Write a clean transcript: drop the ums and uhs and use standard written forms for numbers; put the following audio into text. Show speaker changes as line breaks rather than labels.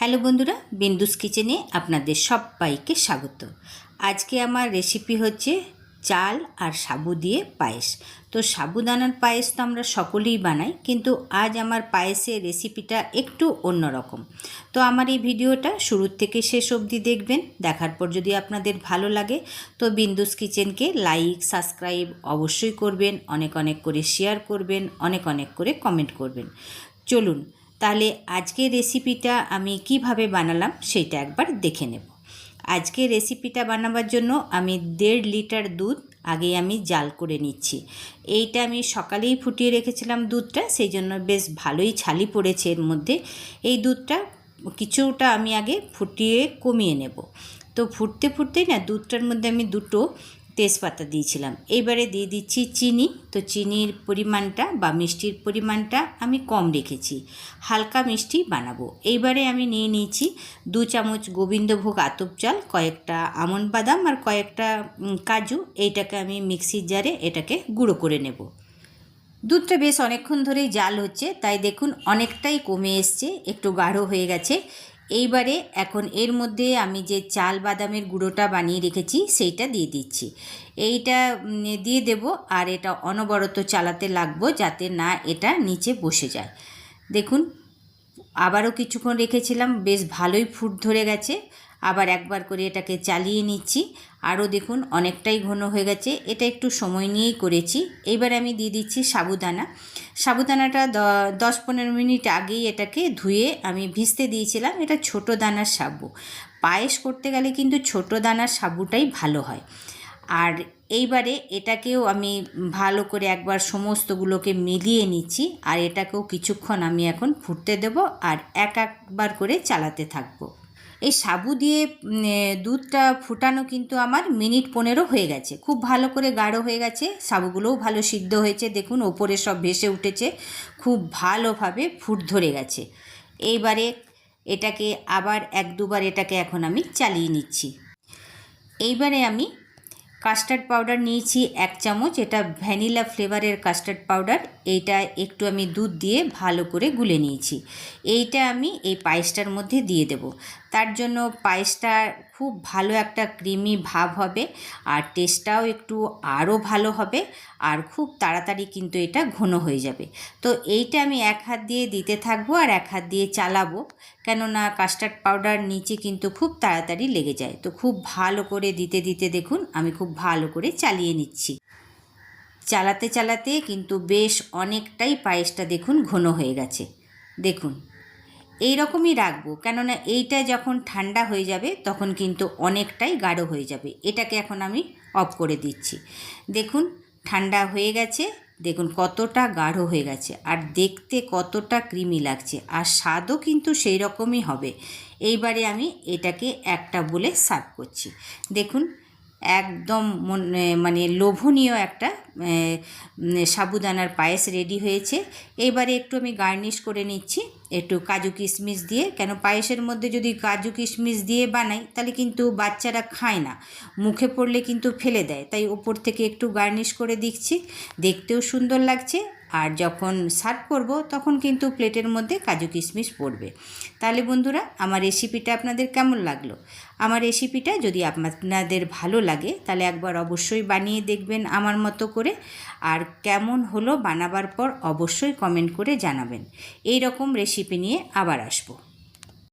Hello বন্ধুরা, বিন্দুস কিচেনে আপনাদের সবাইকে স্বাগত। আজকে আমার রেসিপি হচ্ছে চাল আর সাবু দিয়ে পায়েস। তো সাবুদানার পায়েস তো আমরা সকলেই বানাই, কিন্তু আজ আমার পায়েসের রেসিপিটা একটু অন্যরকম। তো আমার এই ভিডিওটা শুরু থেকে শেষ অবধি দেখবেন। দেখার পর যদি আপনাদের ভালো লাগে তো বিন্দুস কিচেনকে লাইক সাবস্ক্রাইব অবশ্যই করবেন, অনেক অনেক করে শেয়ার করবেন, অনেক অনেক করে কমেন্ট করবেন। চলুন তাহলে আজকের রেসিপিটা আমি কিভাবে বানালাম সেটা একবার দেখে নেব। আজকে রেসিপিটা বানাবার জন্য আমি 1.5 লিটার দুধ আগে আমি জাল করে নিচ্ছি। এইটা আমি সকালেই ফুটিয়ে রেখেছিলাম দুধটা, সেই জন্য বেশ ভালোই ছালি পড়েছে এর মধ্যে। এই দুধটা কিছুটা আমি আগে ফুটিয়ে কমিয়ে নেব। তো ফুটতে ফুটতেই না দুধটার মধ্যে আমি 2টো তেজপাতা দিয়েছিলাম। এইবারে দিয়ে দিচ্ছি চিনি। তো চিনির পরিমাণটা বা মিষ্টির পরিমাণটা আমি কম রেখেছি, হালকা মিষ্টি বানাবো। এইবারে আমি নিয়ে নিয়েছি 2 চামচ গোবিন্দভোগ আতপ চাল, কয়েকটা আমন্ড বাদাম আর কয়েকটা কাজু। এইটাকে আমি মিক্সির জারে এটাকে গুঁড়ো করে নেব। দুধটা বেশ অনেকক্ষণ ধরেই জাল হচ্ছে, তাই দেখুন অনেকটাই কমে এসছে, একটু গাঢ় হয়ে গেছে। এইবারে এখন এর মধ্যে আমি যে চাল বাদামের গুঁড়োটা বানিয়ে রেখেছি সেইটা দিয়ে দিচ্ছি। এইটা দিয়ে দেব আর এটা অনবরত চালাতে লাগবো যাতে না এটা নিচে বসে যায়। দেখুন আবারও কিছুক্ষণ রেখেছিলাম, বেশ ভালোই ফুট ধরে গেছে। আবার একবার করে এটাকে চালিয়ে নিচ্ছি। আরও দেখুন অনেকটাই ঘন হয়ে গেছে, এটা একটু সময় নিয়েই করেছি। এইবার আমি দিয়ে দিচ্ছি সাবুদানাটা 10-15 মিনিট আগেই এটাকে ধুয়ে আমি ভিজতে দিয়েছিলাম। এটা ছোটো দানার সাবু, পায়েস করতে গেলে কিন্তু ছোটো দানার সাবুটাই ভালো হয়। আর এইবারে এটাকেও আমি ভালো করে একবার সমস্তগুলোকে মিলিয়ে নিচ্ছি, আর এটাকেও কিছুক্ষণ আমি এখন ফুটতে দেব আর একবার করে চালাতে থাকবো। এই সাবু দিয়ে দুধটা ফুটানো কিন্তু আমার মিনিট 15 হয়ে গেছে, খুব ভালো করে গাঢ় হয়ে গেছে। সাবুগুলোও ভালো সিদ্ধ হয়েছে, দেখুন ওপরে সব ভেসে উঠেছে, খুব ভালোভাবে ফুট ধরে গেছে। এইবারে এটাকে আবার 1-2 বার এটাকে এখন আমি চালিয়ে নিচ্ছি। এইবারে আমি কাস্টার্ড পাউডার নিয়েছি 1 চামচ, এটা ভ্যানিলা ফ্লেভারের কাস্টার্ড পাউডার। এইটা একটু আমি দুধ দিয়ে ভালো করে গুলে নিয়েছি। এইটা আমি এই পায়েসটার মধ্যে দিয়ে দেব। তার জন্য পায়েসটা খুব ভালো একটা ক্রিমি ভাব হবে, আর টেস্টটাও একটু আরও ভালো হবে, আর খুব তাড়াতাড়ি কিন্তু এটা ঘন হয়ে যাবে। তো এইটা আমি এক হাত দিয়ে দিতে থাকবো আর এক হাত দিয়ে চালাবো, কেননা কাস্টার্ড পাউডার নিচে কিন্তু খুব তাড়াতাড়ি লেগে যায়। তো খুব ভালো করে দিতে দিতে দেখুন আমি খুব ভালো করে চালিয়ে নিচ্ছি। চালাতে চালাতে কিন্তু বেশ অনেকটাই পায়েসটা দেখুন ঘন হয়ে গেছে। দেখুন এই রকমই রাখবো, কেননা এইটা যখন ঠান্ডা হয়ে যাবে তখন কিন্তু অনেকটাই গাঢ় হয়ে যাবে। এটাকে এখন আমি অফ করে দিচ্ছি। দেখুন ঠান্ডা হয়ে গেছে, দেখুন কতটা গাঢ় হয়ে গেছে, আর দেখতে কতটা ক্রিমি লাগছে, আর স্বাদও কিন্তু সেই রকমই হবে। এইবারে আমি এটাকে একটা বলে সার্ভ করছি। দেখুন একদম মানে লোভনীয় একটা সাবুদানার পায়েস রেডি হয়েছে। এবারে একটু আমি গার্নিশ করে নিচ্ছি একটু কাজু কিশমিশ দিয়ে, কেন পায়েসের মধ্যে যদি কাজু কিশমিশ দিয়ে বানাই তাহলে কিন্তু বাচ্চারা খায় না, মুখে পড়লে কিন্তু ফেলে দেয়, তাই ওপর থেকে একটু গার্নিশ করে দিচ্ছি। দেখতেও সুন্দর লাগছে, আর যখন সার্ভ করব তখন কিন্তু প্লেটের মধ্যে কাজু কিশমিশ পড়বে। তাহলে বন্ধুরা আমার রেসিপিটা আপনাদের কেমন লাগলো? আমার রেসিপিটা যদি আপনাদের ভালো লাগে তাহলে একবার অবশ্যই বানিয়ে দেখবেন আমার মতো করে, আর কেমন হলো বানাবার পর অবশ্যই কমেন্ট করে জানাবেন। এই রকম রেসিপি নিয়ে আবার আসবো।